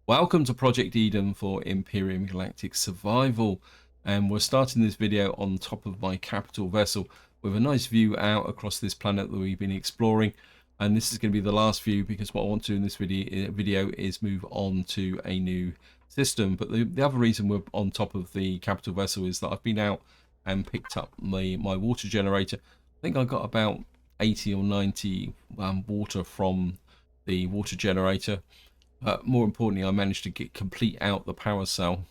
Welcome to Project Eden for Empyrion Galactic Survival, and we're starting this video on top of my capital vessel with a nice view out across this planet that we've been exploring. And this is going to be the last view because what I want to do in this video is move on to a new system. But the other reason we're on top of the capital vessel is that I've been out and picked up my water generator. I think I got about 80 or 90 water from the water generator. More importantly, I managed to complete out the power cell.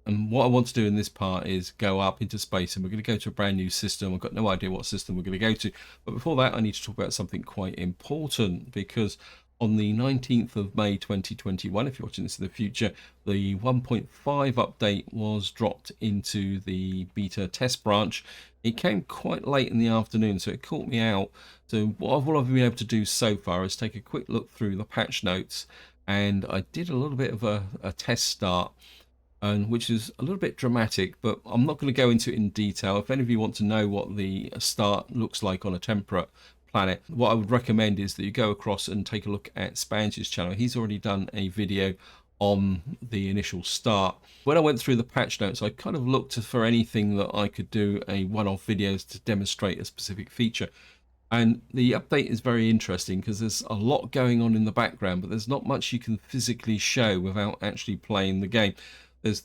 And what I want to do in this part is go up into space, and we're going to go to a brand new system. I've got no idea what system we're going to go to. But before that, I need to talk about something quite important, because on the 19th of May 2021, if you're watching this in the future, the 1.5 update was dropped into the beta test branch. It came quite late in the afternoon, so it caught me out. So what I've been able to do so far is take a quick look through the patch notes, and I did a little bit of a test start, and which is a little bit dramatic, but I'm not going to go into it in detail. If any of you want to know what the start looks like on a temperate planet, what I would recommend is that you go across and take a look at Spange's channel. He's already done a video on the initial start. When I went through the patch notes, I kind of looked for anything that I could do a one-off videos to demonstrate a specific feature. And the update is very interesting because there's a lot going on in the background, but there's not much you can physically show without actually playing the game.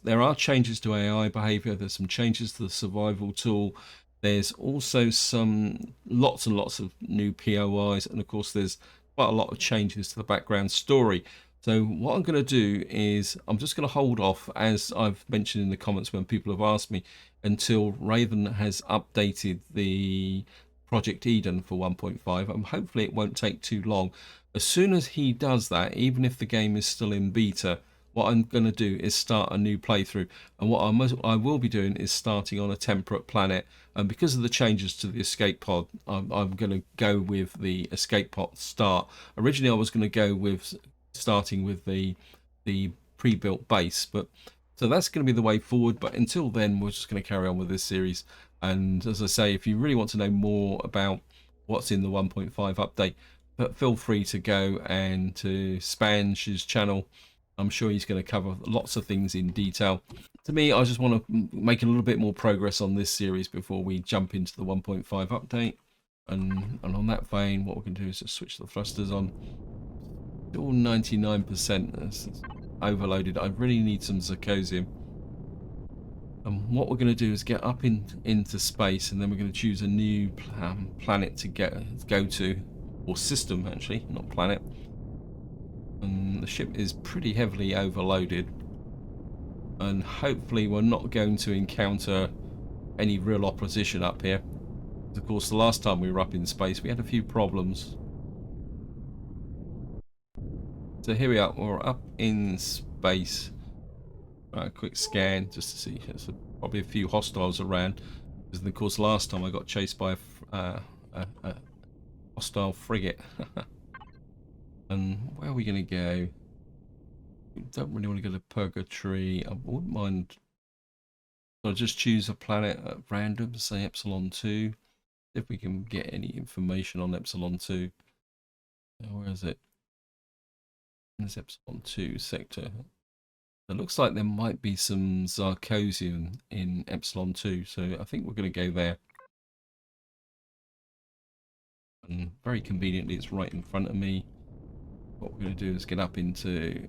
There are changes to AI behavior. There's some changes to the survival tool. There's also lots and lots of new POIs, and of course there's quite a lot of changes to the background story. So what I'm going to do is I'm just going to hold off, as I've mentioned in the comments when people have asked me, until Raven has updated the Project Eden for 1.5, and hopefully it won't take too long. As soon as he does that, even if the game is still in beta, what I'm going to do is start a new playthrough. And what I will be doing is starting on a temperate planet. And because of the changes to the escape pod, I'm going to go with the escape pod start. Originally, I was going to go with starting with the pre-built base, but so that's going to be the way forward. But until then, we're just going to carry on with this series. And as I say, if you really want to know more about what's in the 1.5 update, but feel free to go and to Spange's channel. I'm sure he's going to cover lots of things in detail. To me, I just want to make a little bit more progress on this series before we jump into the 1.5 update. And on that vein, what we're going to do is just switch the thrusters on. Still 99% overloaded. I really need some zirconium. And what we're going to do is get up into space, and then we're going to choose a new planet to go to, or system actually, not planet. And the ship is pretty heavily overloaded, and hopefully we're not going to encounter any real opposition up here. Of course, the last time we were up in space, we had a few problems. So here we are, we're up in space. A quick scan just to see. There's probably a few hostiles around, because of course last time I got chased by a hostile frigate. And where are we going to go? We don't really want to go to Purgatory. I wouldn't mind. I'll just choose a planet at random, say Epsilon 2. If we can get any information on Epsilon 2. Where is it? There's Epsilon 2 sector. It looks like there might be some zirconium in Epsilon 2, so I think we're going to go there. And very conveniently, it's right in front of me. What we're going to do is get up into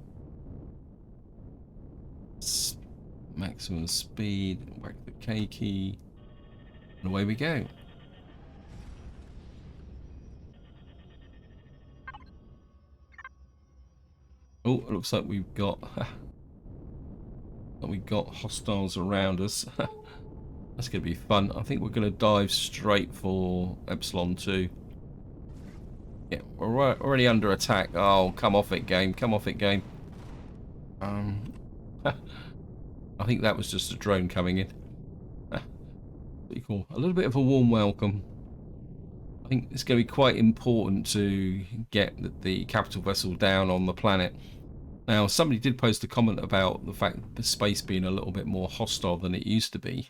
maximum speed, whack the K key, and away we go. Oh, it looks like we've got hostiles around us. That's going to be fun. I think we're going to dive straight for Epsilon 2. Yeah, we're already under attack. Oh, come off it, game. Come off it, game. I think that was just a drone coming in. Pretty cool. A little bit of a warm welcome. I think it's going to be quite important to get the capital vessel down on the planet. Now, somebody did post a comment about the fact that space being a little bit more hostile than it used to be.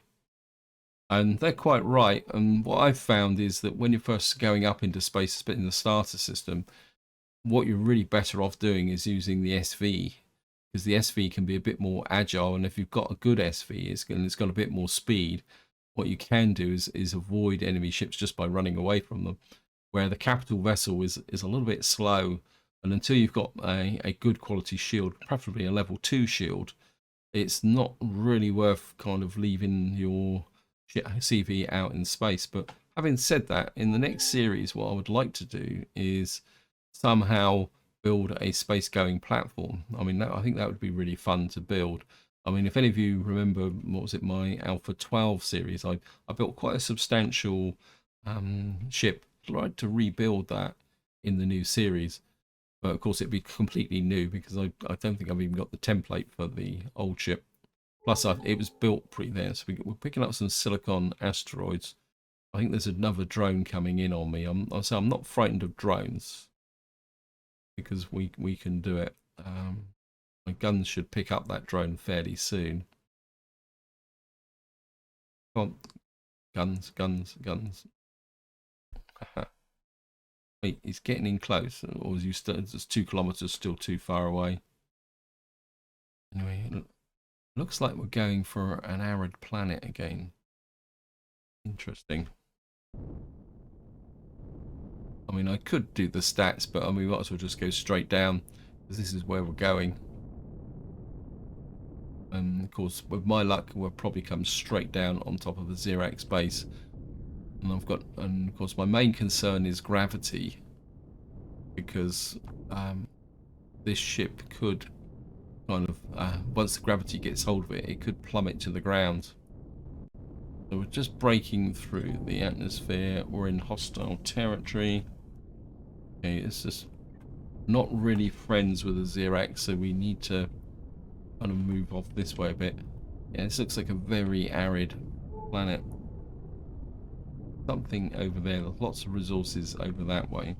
And they're quite right. And what I've found is that when you're first going up into space, in the starter system, what you're really better off doing is using the SV because the SV can be a bit more agile, and if you've got a good SV, it's got a bit more speed. What you can do is avoid enemy ships just by running away from them, where the capital vessel is a little bit slow, and until you've got a good quality shield, preferably a level 2 shield, it's not really worth kind of leaving your CV out in space. But having said that, in the next series, what I would like to do is somehow build a space-going platform. I mean, I think that would be really fun to build. I mean, if any of you remember, what was it, my Alpha 12 series, I built quite a substantial ship. I'd like to rebuild that in the new series. But of course, it'd be completely new because I don't think I've even got the template for the old ship. Plus, it was built pre there, so we're picking up some silicon asteroids. I think there's another drone coming in on me. I'm not frightened of drones because we can do it. My guns should pick up that drone fairly soon. Come on, guns, guns, guns. Wait, he's getting in close, or is you still just 2 kilometers still too far away? Anyway, it looks like we're going for an arid planet again. Interesting. I mean, I could do the stats, but I mean, we might as well just go straight down because this is where we're going. And of course, with my luck, we'll probably come straight down on top of the Xerax base. And of course, my main concern is gravity, because this ship could kind of, once the gravity gets hold of it, it could plummet to the ground. So we're just breaking through the atmosphere. We're in hostile territory. Okay, it's just not really friends with the Xerax, so we need to kind of move off this way a bit. Yeah, this looks like a very arid planet. Something over there. There's lots of resources over that way.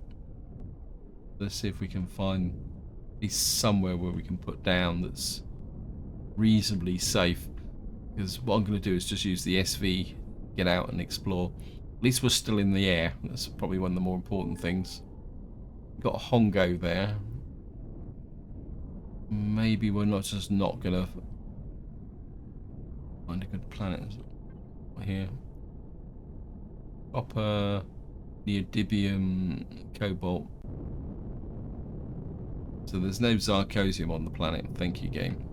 Let's see if we can find at least somewhere where we can put down that's reasonably safe. Because what I'm going to do is just use the SV, get out and explore. At least we're still in the air. That's probably one of the more important things. We've got a Hongo there. Maybe we're not going to find a good planet here. Copper, neodymium, cobalt. So there's no zirconium on the planet. Thank you, game.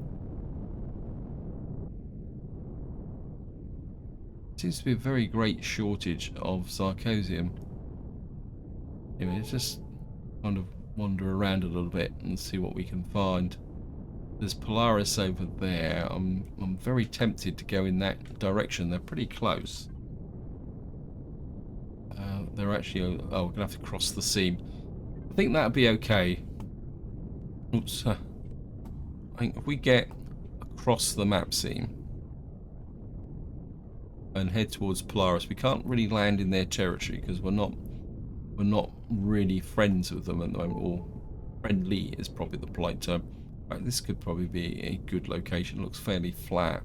Seems to be a very great shortage of zirconium. Anyway, let's just kind of wander around a little bit and see what we can find. There's Polaris over there. I'm very tempted to go in that direction. They're pretty close. They're actually... Oh, we're going to have to cross the seam. I think that'll be okay. Oops. I think if we get across the map seam and head towards Polaris, we can't really land in their territory because we're not really friends with them at the moment, or friendly is probably the polite term. Right, this could probably be a good location. It looks fairly flat.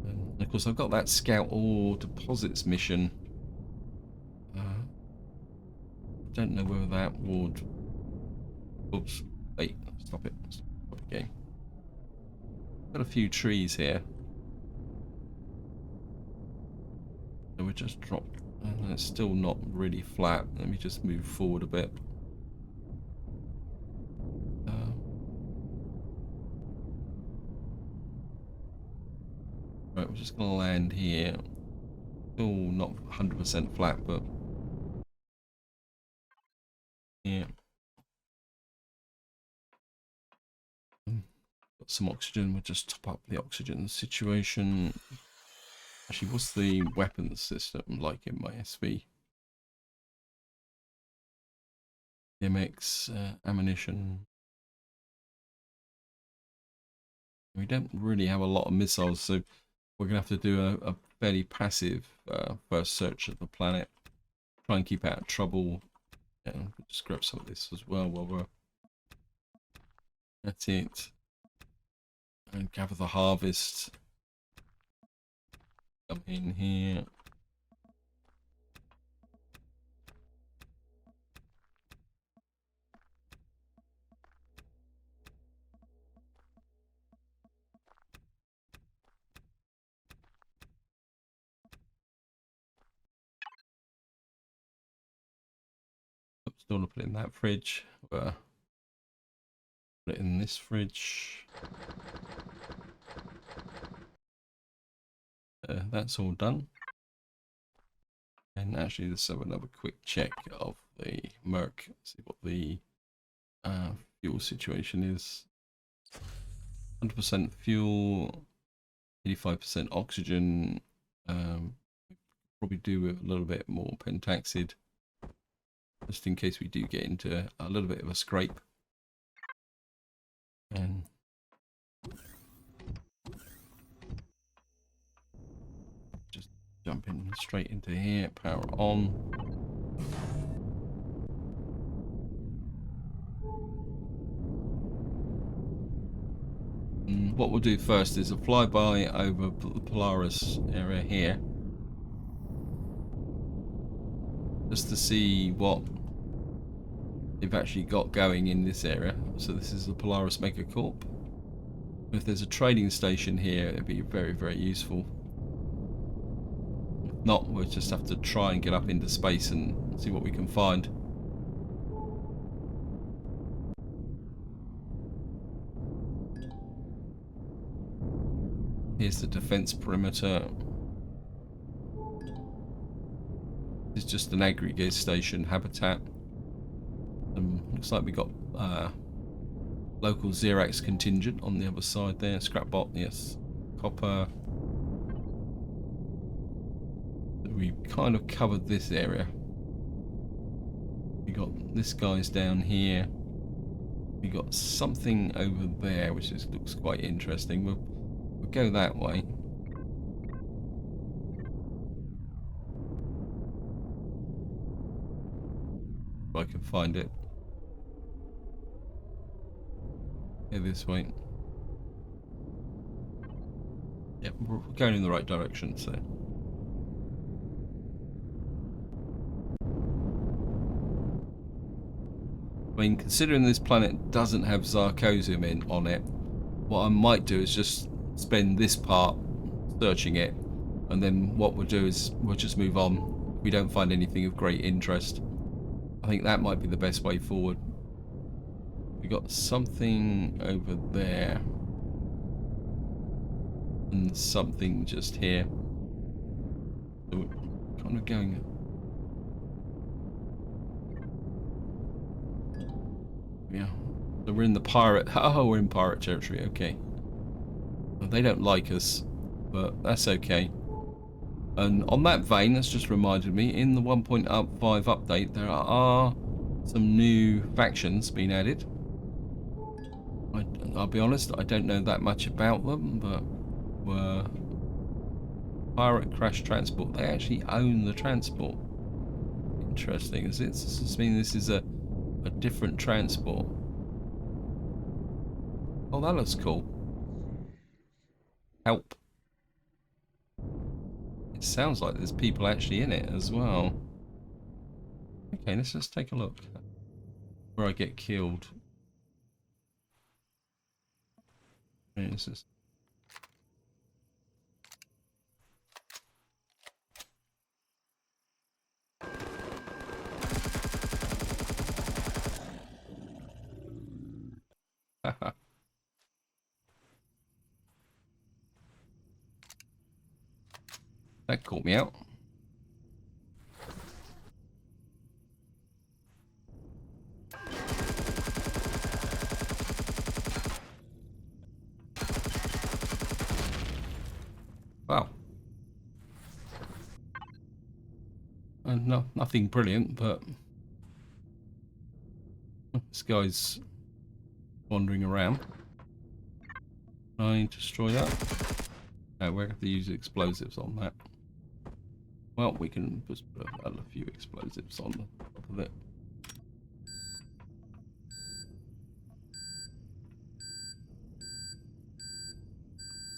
And of course, I've got that scout ore deposits mission. Don't know whether that would... Oops. Wait, stop it. Stop the game. Got a few trees here. So we just dropped. And it's still not really flat. Let me just move forward a bit. Right, we're just going to land here. Still not 100% flat, but... Yeah. Got some oxygen. We'll just top up the oxygen situation. Actually, what's the weapons system like in my SV? MX, ammunition. We don't really have a lot of missiles, so we're going to have to do a fairly passive first search of the planet. Try and keep out of trouble. Yeah, just grab some of this as well while we're... That's it. And gather the harvest. Come in here. Still want to put it in that fridge. Put it in this fridge. That's all done. And actually, let's have another quick check of the Merc. See what the fuel situation is. 100% fuel, 85% oxygen. Probably do with a little bit more pentaxid, just in case we do get into a little bit of a scrape. And just jumping straight into here, power on. And what we'll do first is a flyby over the Polaris area here, just to see what they've actually got going in this area. So this is the Polaris Mega Corp. If there's a trading station here, it'd be very, very useful. If not, we'll just have to try and get up into space and see what we can find. Here's the defense perimeter. It's just an aggregate station habitat. Looks like we got local Xerax contingent on the other side there. Scrapbot, yes. Copper. We kind of covered this area. We got this guy's down here. We got something over there, which looks quite interesting. We'll go that way. If I can find it. Go this way. Yep, we're going in the right direction, so. I mean, considering this planet doesn't have Zarcosium on it, what I might do is just spend this part searching it, and then what we'll do is we'll just move on. If we don't find anything of great interest, I think that might be the best way forward. We got something over there and something just here, so we're kind of going. Yeah, so we're in the pirate. Oh, we're in pirate territory. Okay. Well, they don't like us, but that's okay. And on that vein, that's just reminded me, in the 1.5 update, there are some new factions being added. I'll be honest, I don't know that much about them, but were pirate crash transport. They actually own the transport. Interesting. Does this mean this is a different transport? Oh, that looks cool. Help. It sounds like there's people actually in it as well. Okay, let's just take a look. Where I get killed. Where is this? That caught me out. Wow. No, nothing brilliant, but this guy's wandering around. Can I destroy that? No, we're going to use explosives on that. Well, we can just put a few explosives on the top of it.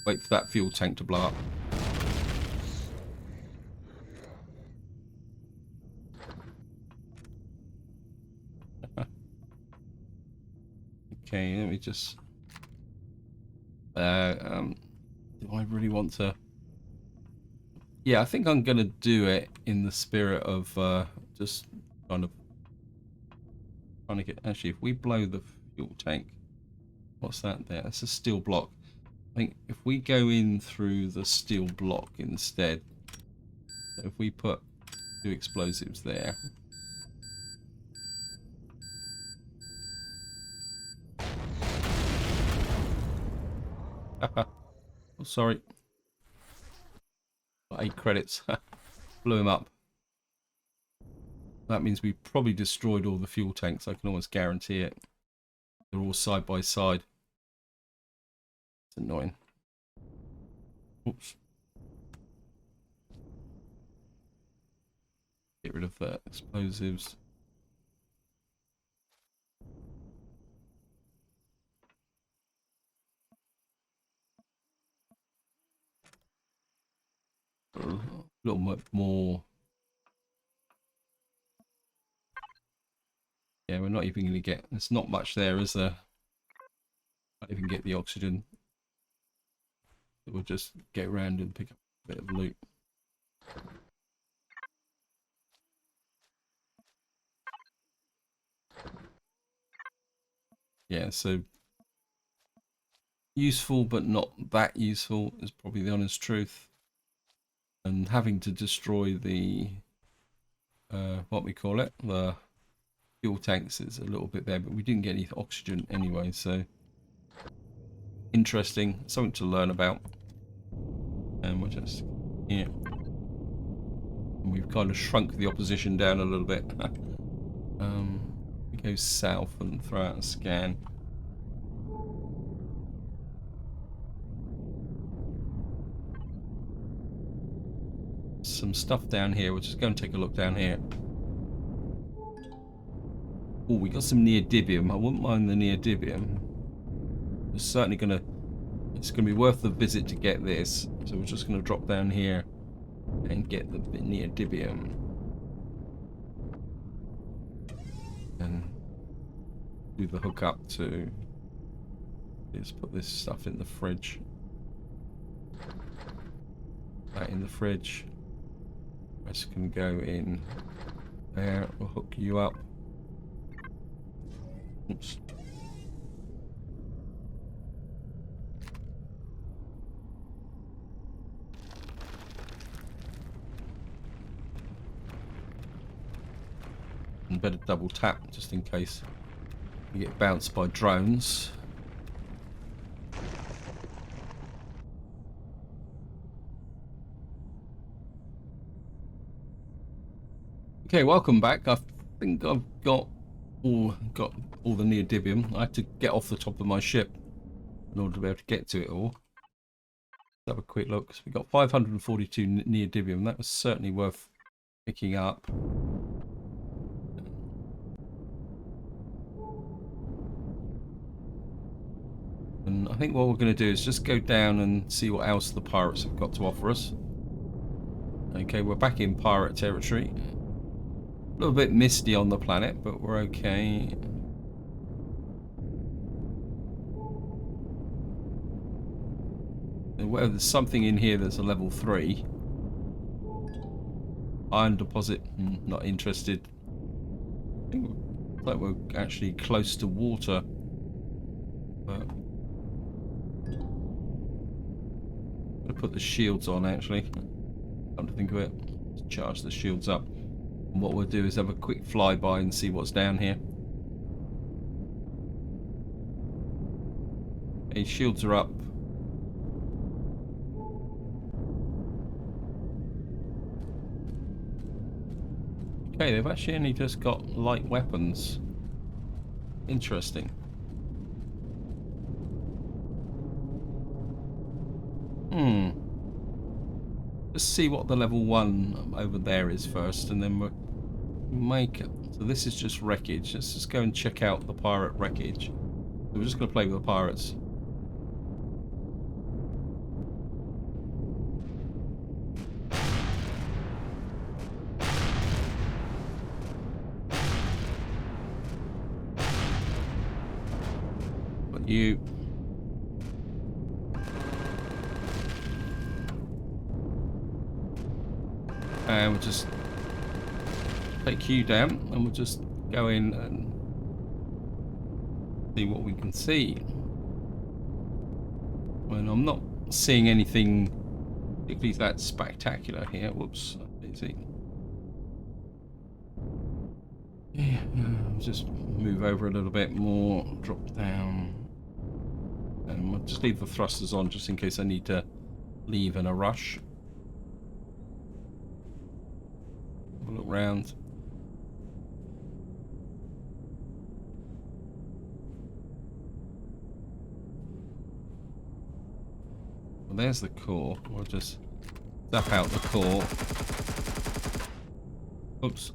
Wait for that fuel tank to blow up. Okay, let me just... do I really want to... Yeah, I think I'm going to do it in the spirit of just kind of Trying to get, actually, if we blow the fuel tank, what's that there? That's a steel block. I think if we go in through the steel block instead, if we put 2 explosives there. Oh, sorry. Got 8 credits. Blew him up. That means we probably destroyed all the fuel tanks. I can almost guarantee it. They're all side by side. It's annoying. Oops. Get rid of the explosives. A little bit more. Yeah, we're not even going to get. There's not much there, is there? Not even get the oxygen. We'll just get around and pick up a bit of loot. Yeah, so useful, but not that useful is probably the honest truth. And having to destroy the what we call it, the fuel tanks is a little bit there, but we didn't get any oxygen anyway, so interesting, something to learn about. And we're just here. And we've kind of shrunk the opposition down a little bit. We go south and throw out a scan. Some stuff down here. We'll just go and take a look down here. Oh, we got some neodymium. I wouldn't mind the neodymium. It's certainly it's gonna be worth the visit to get this. So we're just gonna drop down here and get the neodymium. And do the hookup to. Let's put this stuff in the fridge. That in the fridge. This can go in there. We'll hook you up. Oops. And better double tap just in case you get bounced by drones. Okay, welcome back. I think I've got all the neodymium. I had to get off the top of my ship in order to be able to get to it all. Let's have a quick look. So we got 542 neodymium. That was certainly worth picking up. And I think what we're going to do is just go down and see what else the pirates have got to offer us. Okay, we're back in pirate territory. A little bit misty on the planet, but we're okay. Well, there's something in here that's a level 3. Iron deposit, not interested. I think like we're actually close to water. But I'm gonna put the shields on actually. Come to think of it. Let's charge the shields up. And what we'll do is have a quick flyby and see what's down here. Okay, shields are up. Okay, they've actually only just got light weapons. Interesting. Let's see what the level 1 over there is first, and then we'll make it. So this is just wreckage. Let's just go and check out the pirate wreckage. So we're just going to play with the pirates. But you. And we'll just take you down, and we'll just go in and See what we can see. Well, I'm not seeing anything particularly that spectacular here. Whoops, easy. Yeah, just move over a little bit more, drop down, and we'll just leave the thrusters on just in case I need to leave in a rush. Have a look round. Well, there's the core. We'll just zap out the core. Oops.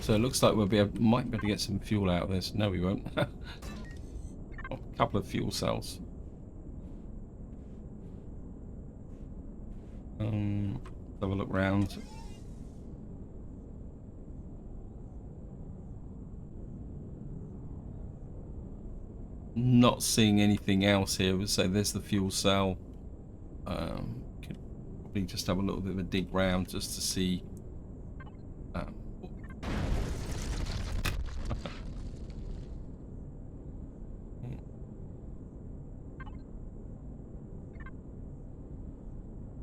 So it looks like might be able to get some fuel out of this. No, we won't. A couple of fuel cells. Have a look round. Not seeing anything else here. So there's the fuel cell. Could probably just have a little bit of a dig round just to see.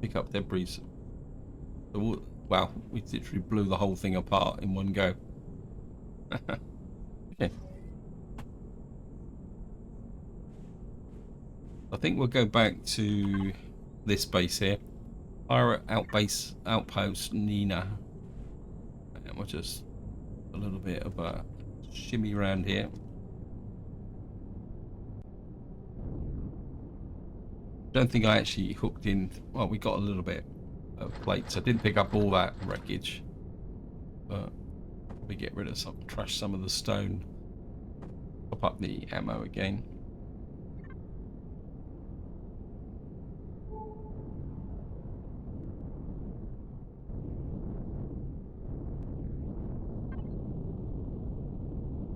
Pick up debris. So, wow, we literally blew the whole thing apart in one go. Okay. I think we'll go back to this base here. Our outpost Nina. And we'll just a little bit of a shimmy around here. Don't think I actually hooked in. Well, we got a little bit of plates. I didn't pick up all that wreckage, but we get rid of some, trash some of the stone, pop up the ammo again.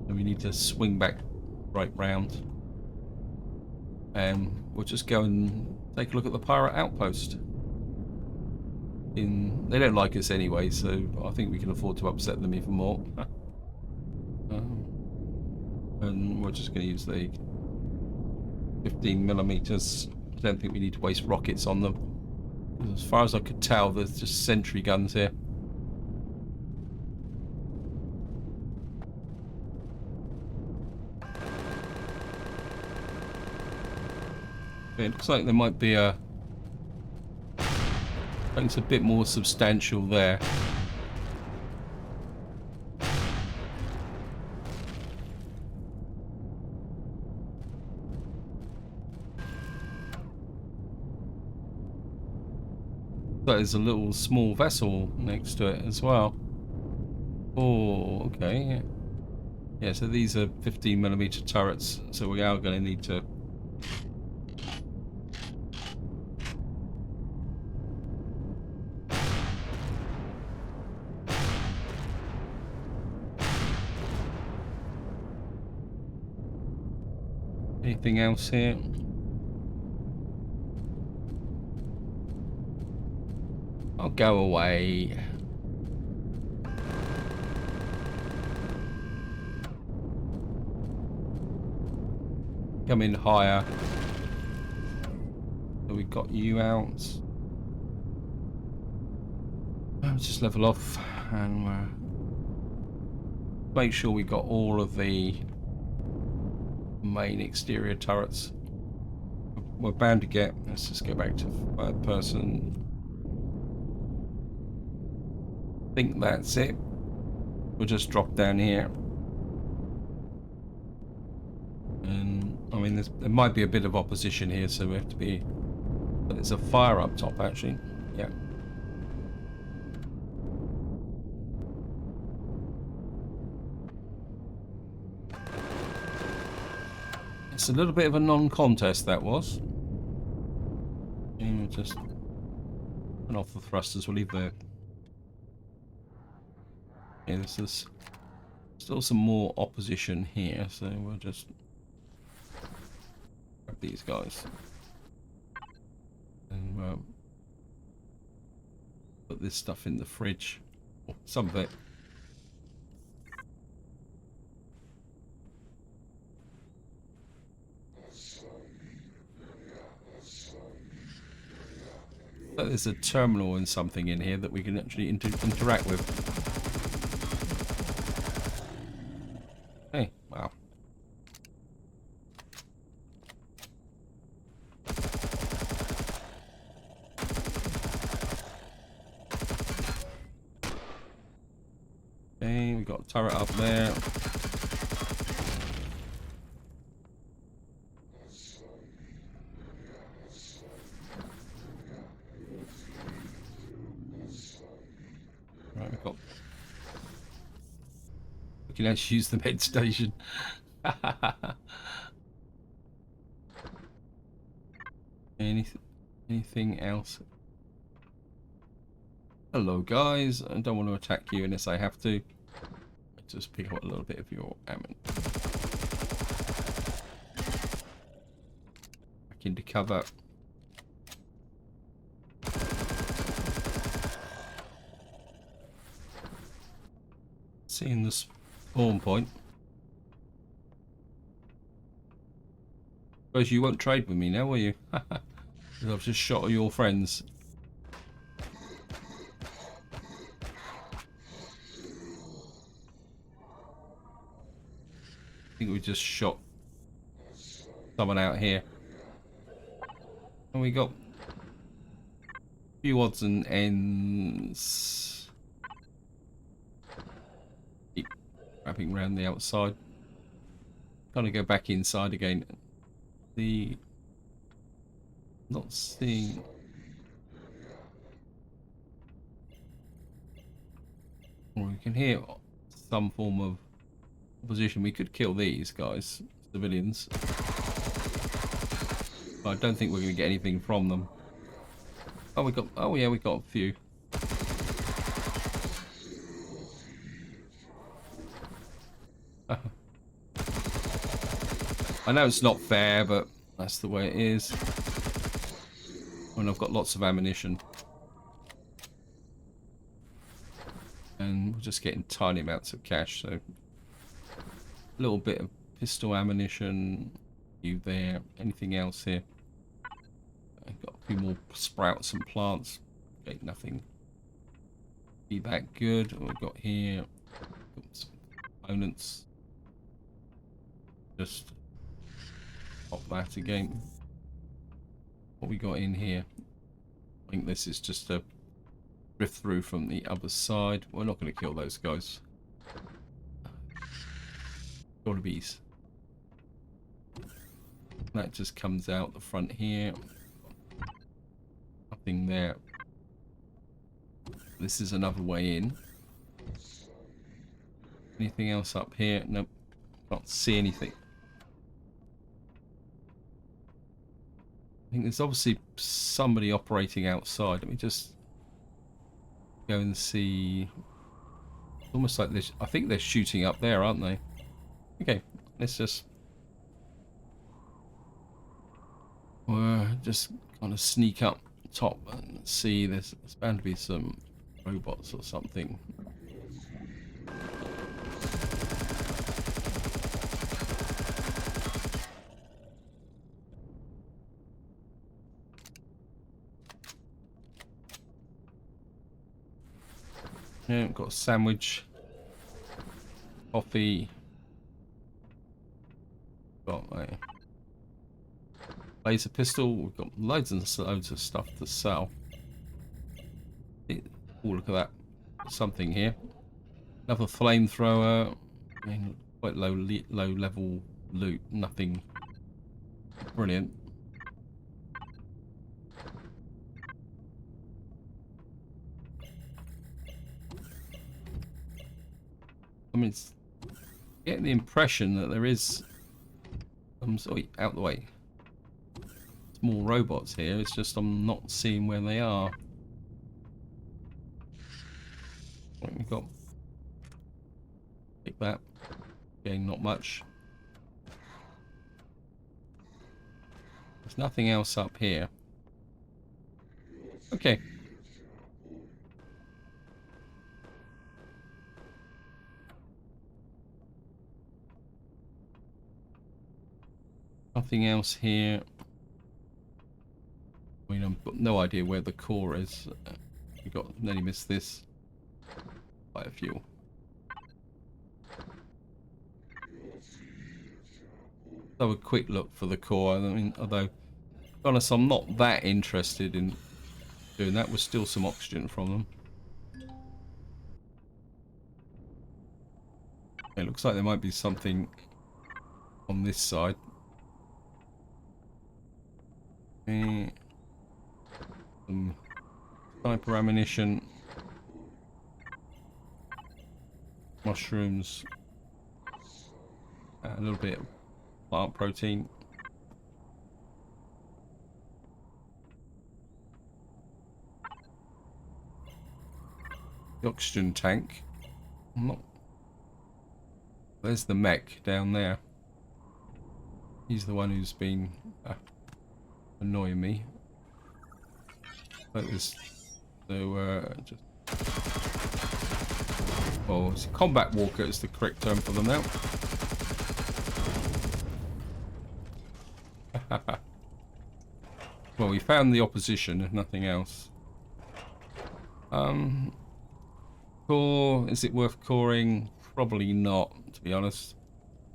And we need to swing back right round. And we'll just go and take a look at the pirate outpost. They don't like us anyway, so I think we can afford to upset them even more. And we're just going to use the 15mm. I don't think we need to waste rockets on them. As far as I could tell, there's just sentry guns here. It looks like there might be I think it's a bit more substantial there. But there's a little small vessel next to it as well. Oh, okay. Yeah, so these are 15mm turrets, so we are going to need to anything else here? I'll go away. Come in higher. So we got you out. Just level off and make sure we got all of the main exterior turrets. We're bound to get. Let's just go back to third person. I think that's it. We'll just drop down here. And I mean, there might be a bit of opposition here, so we have to be. But there's a fire up top, actually. Yeah. It's a little bit of a non-contest, that was. And we'll just turn off the thrusters. We'll leave the. Yeah, there's still some more opposition here, so we'll just grab these guys and put this stuff in the fridge, or some of it. But there's a terminal and something in here that we can actually interact with. Hey, wow. Okay, we got a turret up there. Right, we can actually use the med station. Anything else? Hello guys, I don't want to attack you unless I have to. Just pick up a little bit of your ammo. Back into cover. Seeing the spawn point. Suppose you won't trade with me now, will you? I've just shot all your friends. I think we just shot someone out here. And we got a few odds and ends. Keep wrapping around the outside. Kind of go back inside again. Not seeing. Or we can hear some form of opposition. We could kill these guys, civilians. But I don't think we're going to get anything from them. Oh, yeah, we got a few. I know it's not fair, but that's the way it is. And I've got lots of ammunition. And we're just getting tiny amounts of cash, so a little bit of pistol ammunition. You there? Anything else here? I've got a few more sprouts and plants. Okay, nothing. Be that good. What we've got here? Got some components. Just pop that again. What we got in here? I think this is just a drift through from the other side. We're not going to kill those guys. Got bees. That just comes out the front here. Nothing there. This is another way in. Anything else up here? Nope. Can't see anything. I think there's obviously somebody operating outside. Let me just go and see. Almost like this. I think they're shooting up there, aren't they? Okay, let's just kind of sneak up top and see. There's bound to be some robots or something. Yeah, got a sandwich, coffee. Got a laser pistol. We've got loads and loads of stuff to sell. Oh, look at that. Something here. Another flamethrower. I mean, quite low level loot. Nothing brilliant. I mean, it's getting the impression that there is sorry, out the way. Small robots here. It's just I'm not seeing where they are. What we got? Take that. Again, not much. There's nothing else up here. Okay. Nothing else here. I mean, I've got no idea where the core is. We got nearly missed this by a few. Have a quick look for the core. I mean, although, to be honest, I'm not that interested in doing that. With still some oxygen from them. It looks like there might be something on this side. Some sniper ammunition, mushrooms, a little bit of plant protein. The oxygen tank. There's the mech down there. He's the one who's been annoying me. Like this. So just. Oh, it's combat walker is the correct term for them now. Well, we found the opposition, if nothing else. Core, is it worth coring? Probably not, to be honest.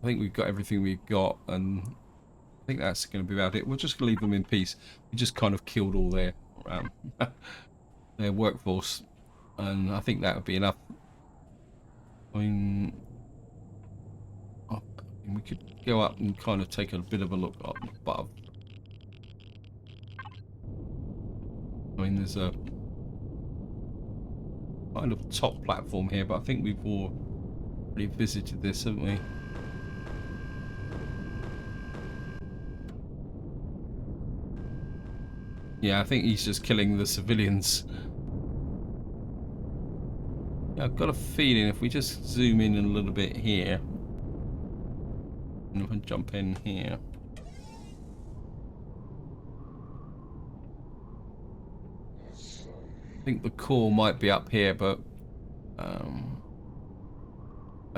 I think we've got everything we've got, and I think that's going to be about it. We're just going to leave them in peace. We just kind of killed all their workforce, and I think that would be enough. I mean, we could go up and kind of take a bit of a look up above. I mean, there's a kind of top platform here, but I think we've already visited this, haven't we? Yeah, I think he's just killing the civilians. Yeah, I've got a feeling if we just zoom in a little bit here, and if I jump in here. I think the core might be up here, but I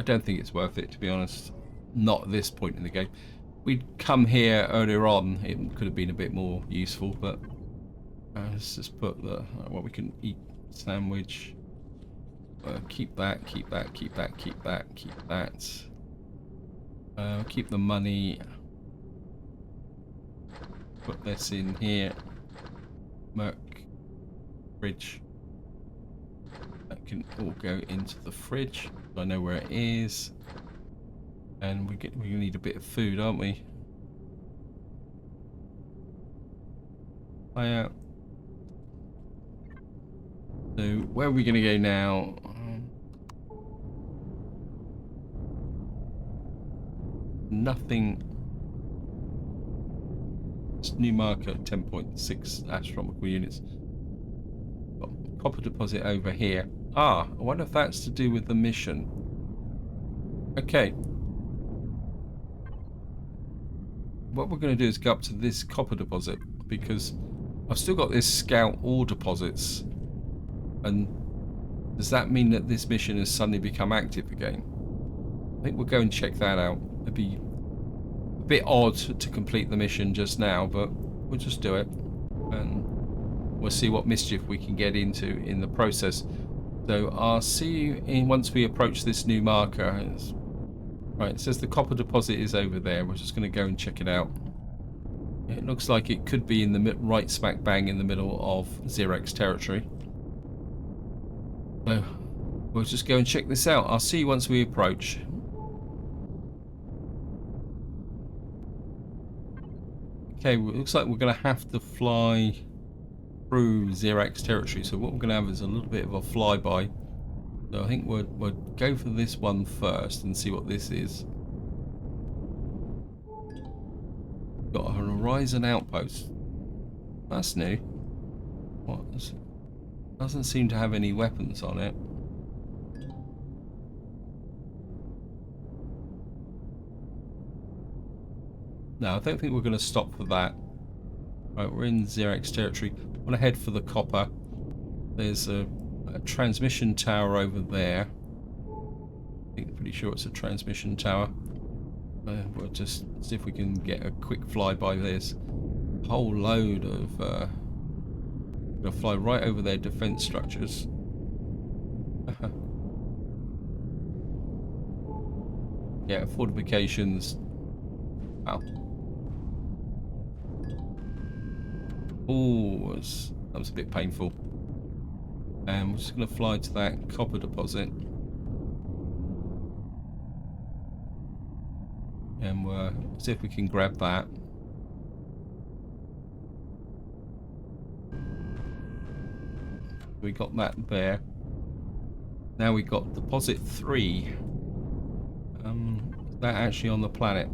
don't think it's worth it, to be honest. Not at this point in the game. We'd come here earlier on, it could have been a bit more useful, but let's just put the what we can eat sandwich. Keep that, keep that, keep that, keep that, keep that. Keep the money. Put this in here. Merc. Fridge. That can all go into the fridge. I know where it is. And we need a bit of food, aren't we? So where are we going to go now? Nothing. It's new marker 10.6 astronomical units. Got copper deposit over here. Ah, I wonder if that's to do with the mission. Okay. What we're going to do is go up to this copper deposit, because I've still got this scout ore deposits. And does that mean that this mission has suddenly become active again? I think we'll go and check that out. It'd be a bit odd to complete the mission just now, but we'll just do it. And we'll see what mischief we can get into in the process. So I'll see you in once we approach this new marker. Right, it says the copper deposit is over there. We're just going to go and check it out. It looks like it could be in the right smack bang in the middle of Xerex territory. So we'll just go and check this out. I'll see you once we approach. Okay, well, it looks like we're going to have to fly through Xerex territory. So what we're going to have is a little bit of a flyby. So I think we'll go for this one first and see what this is. Got a Horizon Outpost. That's new. What is it? Doesn't seem to have any weapons on it. No, I don't think we're going to stop for that. Right, we're in Xerex territory. I want to head for the copper. There's a transmission tower over there. I think pretty sure it's a transmission tower. We'll just see if we can get a quick flyby. There's a whole load of Gonna fly right over their defense structures. Yeah, fortifications. Wow. Oh, that was a bit painful. And we're just going to fly to that copper deposit. And we'll see if we can grab that. We got that there. Now we got deposit 3. Is that actually on the planet?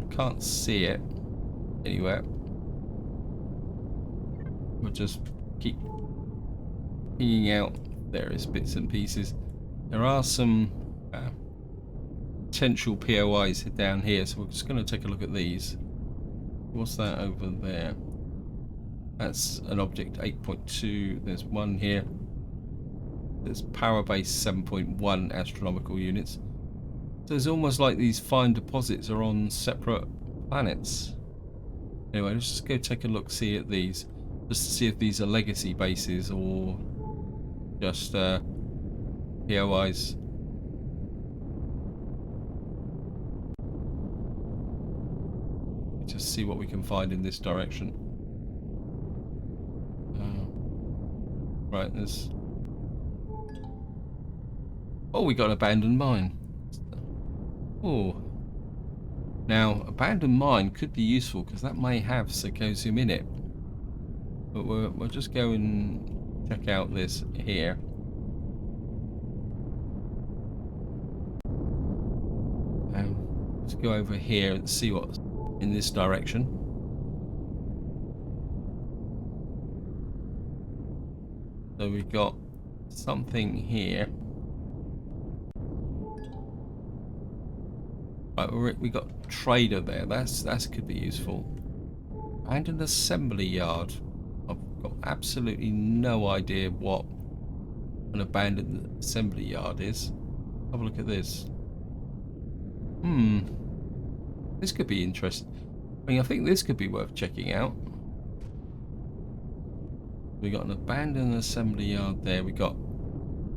I can't see it anywhere. We'll just keep pinging out various bits and pieces. There are some potential POIs down here, so we're just going to take a look at these. What's that over there? That's an object 8.2. There's one here. There's power base 7.1 astronomical units. So it's almost like these fine deposits are on separate planets. Anyway, let's just go take a look, see at these, just to see if these are legacy bases or just POIs. Just see what we can find in this direction. Right, there's... Oh, we got an abandoned mine. Oh. Now, abandoned mine could be useful because that may have Sarcosium in it. But we'll just go and check out this here. Let's go over here and see what's in this direction. So we've got something here. Right, we got trader there. That could be useful. And an assembly yard. I've got absolutely no idea what an abandoned assembly yard is. Have a look at this. This could be interesting. I mean, I think this could be worth checking out. We got an abandoned assembly yard there. We got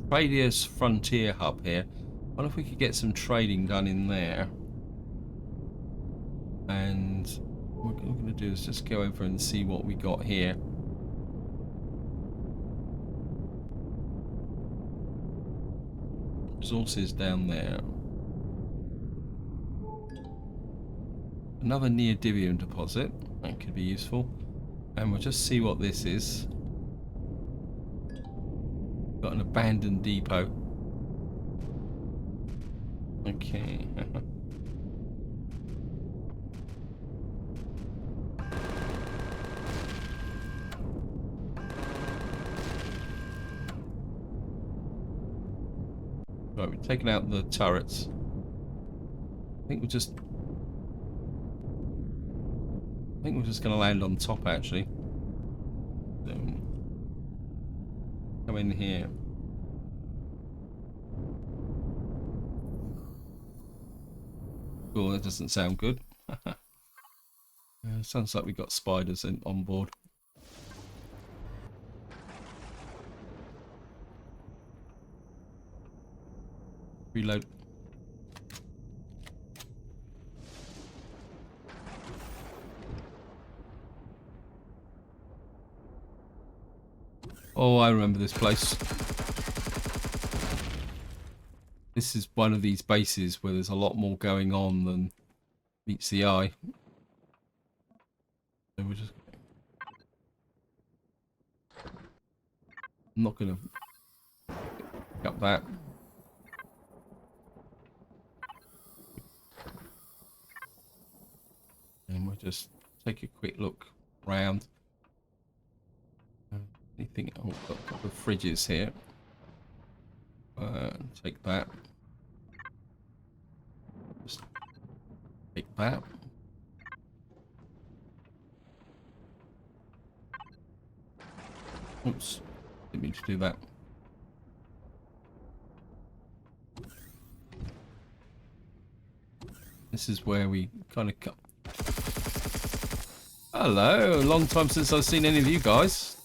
Radius Frontier Hub here. I wonder if we could get some trading done in there. And what we're going to do is just go over and see what we got here. Resources down there. Another neodymium deposit. That could be useful. And we'll just see what this is. Got an abandoned depot. Okay. Right, we've taken out the turrets. I think we're just going to land on top, actually. Come in here. Oh, that doesn't sound good. Sounds like we got spiders on board. Reload. Oh, I remember this place. This is one of these bases where there's a lot more going on than meets the eye. So we're just... I'm not going to pick up that. And we'll just take a quick look around. Anything? Oh, we've got a couple of fridges here. Take that. Just take that. Oops, didn't mean to do that. This is where we kind of cut. Hello, long time since I've seen any of you guys.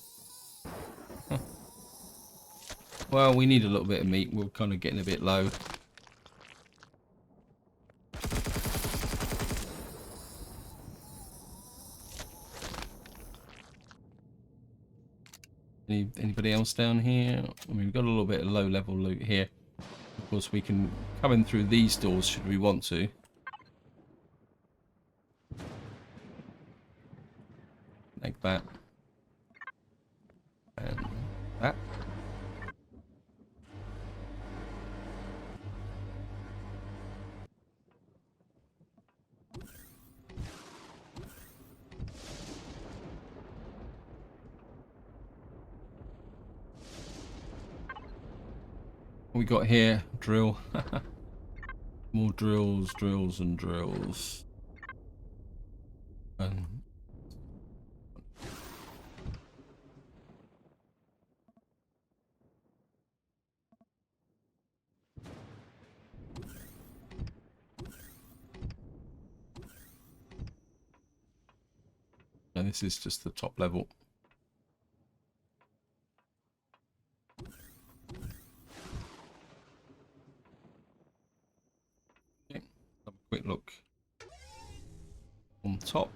Well, we need a little bit of meat. We're kind of getting a bit low. Anybody else down here? I mean, we've got a little bit of low level loot here. Of course, we can come in through these doors should we want to. Like that. And that. What we got here? Drill. More drills, drills, and drills. And this is just the top level. Okay, have a quick look on top.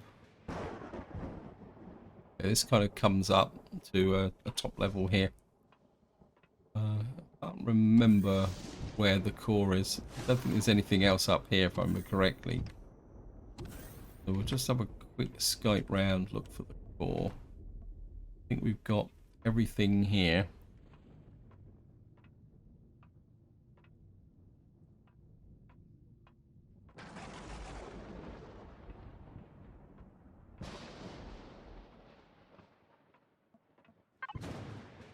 Okay, this kind of comes up to a top level here. I can't remember where the core is. I don't think there's anything else up here if I remember correctly. So we'll just have a quick scope round, look for the core. I think we've got everything here.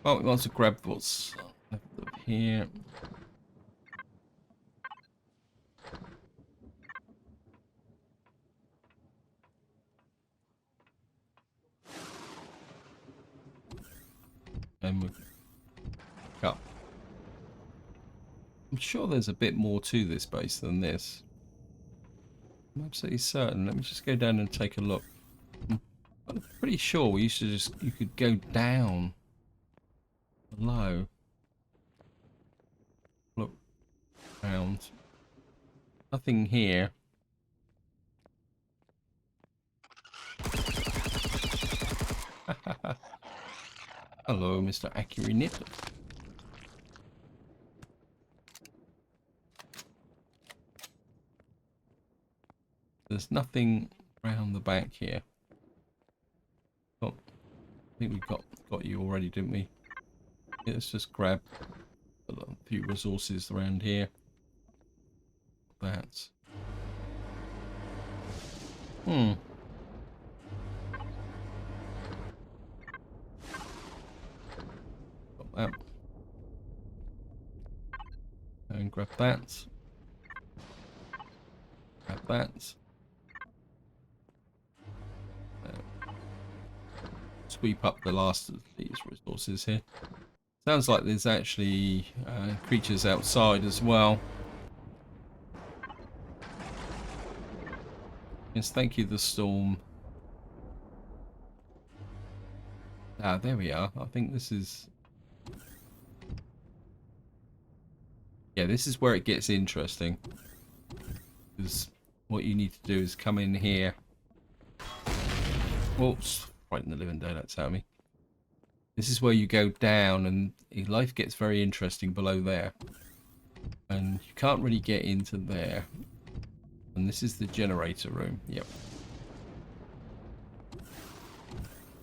Well, we want to grab what's left up here. And we'll up. I'm sure there's a bit more to this base than this. I'm absolutely certain. Let me just go down and take a look. I'm pretty sure we used to you could go down below. Look around. Nothing here. Hello, Mr. Accurate. There's nothing around the back here. Oh, I think we got you already, didn't we? Yeah, let's just grab a few resources around here. That. Got that. And grab that. Grab that. Sweep up the last of these resources here. Sounds like there's actually creatures outside as well. Yes, thank you, the storm. Ah, there we are. I think this is... Yeah, this is where it gets interesting. Because what you need to do is come in here. Oops, frighten the living daylights out of me. This is where you go down and life gets very interesting below there. And you can't really get into there. And this is the generator room. Yep.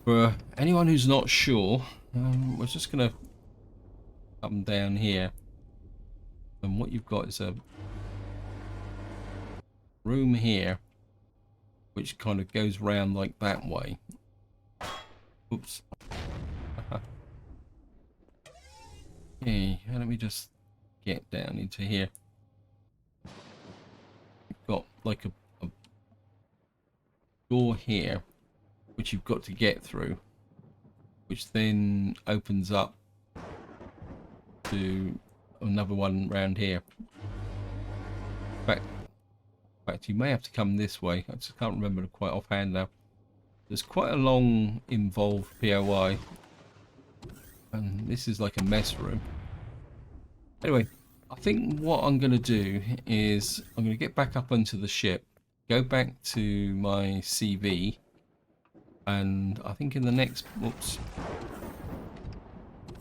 For anyone who's not sure, we're just going to come down here. And what you've got is a room here, which kind of goes round like that way. Oops. Okay, let me just get down into here. You've got like a door here, which you've got to get through, which then opens up to another one round here. In fact, you may have to come this way. I just can't remember quite offhand now. There's quite a long involved POI, and this is like a mess room. Anyway, I think what I'm going to do is I'm going to get back up onto the ship, go back to my CV, and I think in the next... Whoops.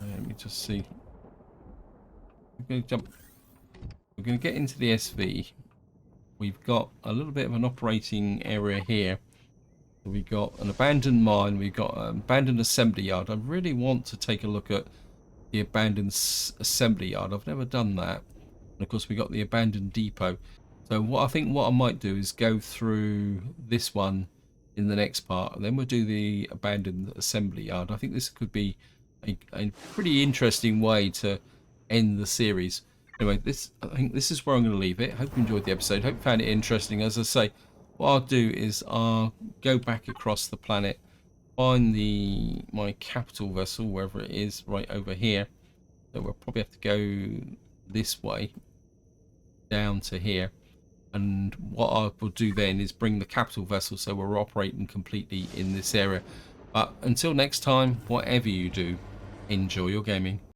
Let me just see. We're going to jump. We're going to get into the SV. We've got a little bit of an operating area here. We've got an abandoned mine. We've got an abandoned assembly yard. I really want to take a look at the abandoned assembly yard. I've never done that. And of course, we got the abandoned depot. So what I might do is go through this one in the next part, and then we'll do the abandoned assembly yard. I think this could be a pretty interesting way to end the series. Anyway, I think this is where I'm going to leave it. Hope you enjoyed the episode. Hope you found it interesting. As I say, what I'll do is I'll go back across the planet, find my capital vessel, wherever it is, right over here. So we'll probably have to go this way down to here. And what I will do then is bring the capital vessel so we're operating completely in this area. But until next time, whatever you do, enjoy your gaming.